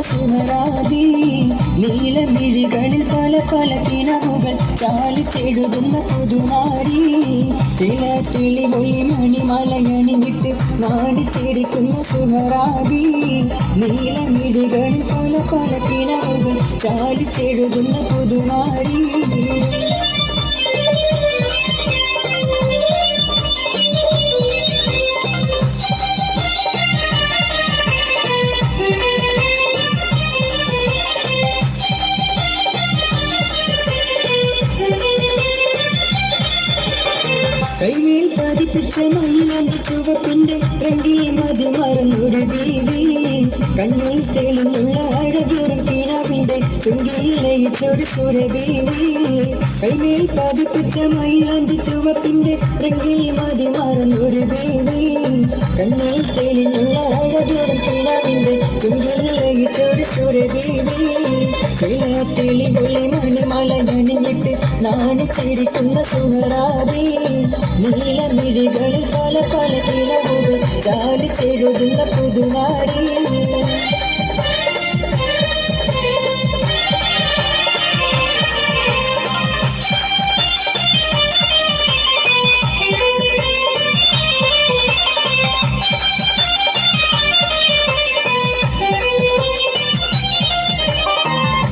സുഹറാബി നീലമിഴികളിൽ പല പല കിണവുകൾ ചാലിച്ചെഴുതുന്ന പുതുനാരി ചില തെളിവൊളി മണിമലയണിഞ്ഞിട്ട് നാടിച്ചെടിക്കുന്ന സുഹറാബി നീലമിഴികളിൽ പല പല കിണവുകൾ ചാലിച്ചെഴുതുന്ന പുതുനാരി കൈമേൽ പതിപ്പിച്ച മയിലന്റെ ചുവപ്പിന്റെ രംഗിൽ മതി മറന്നൊരു ബീവി കണ്ണിൽ തെളിഞ്ഞുള്ള അഴകേറും കിനാവിന്റെ ചുങ്കിൽ ലയിച്ചൊരു സുരബീവി കൈമേൽ പതിപ്പിച്ച മയിലന്റെ ചുവപ്പിന്റെ രംഗിൽ മതി മറന്നൊരു ബീവി കണ്ണിൽ തെളിഞ്ഞുള്ള അഴകേറും കിനാവിന്റെ ചുങ്കിൽ ലയിച്ചൊരു സുരബീവി ചില തെളിപൊളി മണിമലയണിഞ്ഞിട്ട് നാണിച്ചിരിക്കുന്ന സുഹറാബി നീലമിഴികളിൽ പല പല കിണവുകൾ ചാലിച്ചെഴുതുന്ന പുതുനാരി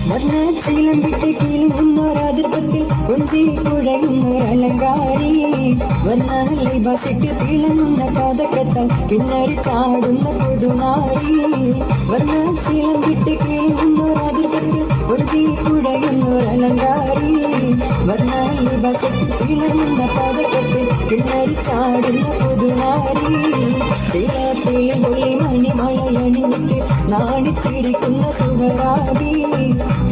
വർണ്ണശീലം വിട്ട് കീഴുന്നൊരാതിർപ്പത്തിൽ കൊഞ്ചി കുഴയുന്നൊരലങ്കാരി വർണ്ണാലി ബസിട്ട് തിളങ്ങുന്ന പാതക്കത്താൽ പിന്നടി ചാടുന്ന പുതുനാരി വർണ്ണശീലം വിട്ട് കീഴുന്നൊരാതിർപ്പത്തിൽ കൊഞ്ചി കുഴയുന്നൊരലങ്കാരി വർണ്ണാലി ബസിട്ട് തിളങ്ങുന്ന പാതക്കത്തിൽ പിന്നടി ചാടുന്ന പുതുനാരി ചില തെളിപൊളി മണിമലയണിഞ്ഞിട്ട് നാണിച്ചിരിക്കുന്ന സുഹറാബി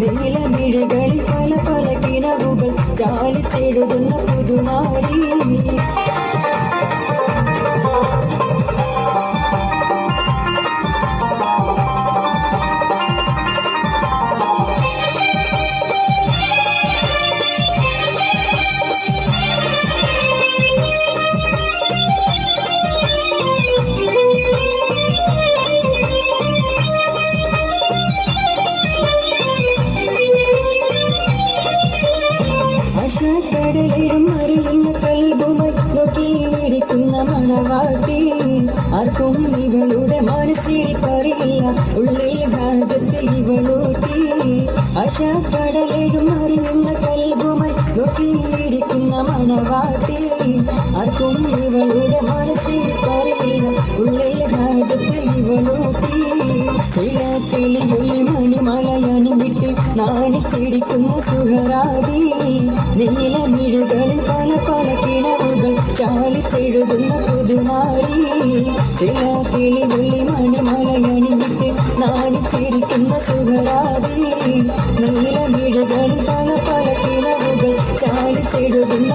നീലമിഴികളിൽ പല പല കിണവുകൾ ചാലിച്ചെഴുതുന്ന പുതുനാരി കടലിടും അറിയുന്ന കൽബുമായി നോക്കിയിരിക്കുന്ന മണവാട്ടി ആർക്കും ഇവളുടെ മനസ്സിടിപ്പറിയില്ല ഉള്ളിൽ ഭാഗത്ത് ഇവളൂട്ടി കടലിടും അറിയുന്ന കൽബുമായി നോക്കിയിരിക്കുന്ന മണവാട്ടി ആർക്കും ഇവളുടെ മനസ്സിടിപ്പറിയില്ല ഉള്ളിൽ ഭാഗത്ത് ഇവളൂട്ടി ചില തെളിവൊളി മണിമലയണിഞ്ഞിട്ട് നാണിച്ചിരിക്കുന്ന സുഹറാബി നീലമിഴികളിൽ പല പല കിണവുകൾ ചാലിച്ചെഴുതുന്ന പുതുനാരി ചില തെളിവൊളി മണിമലയണിഞ്ഞിട്ട് നാണിച്ചിരിക്കുന്ന സുഹറാബി നീലമിഴികളിൽ പല പല കിണവുകൾ ചാലിച്ചെഴുതുന്ന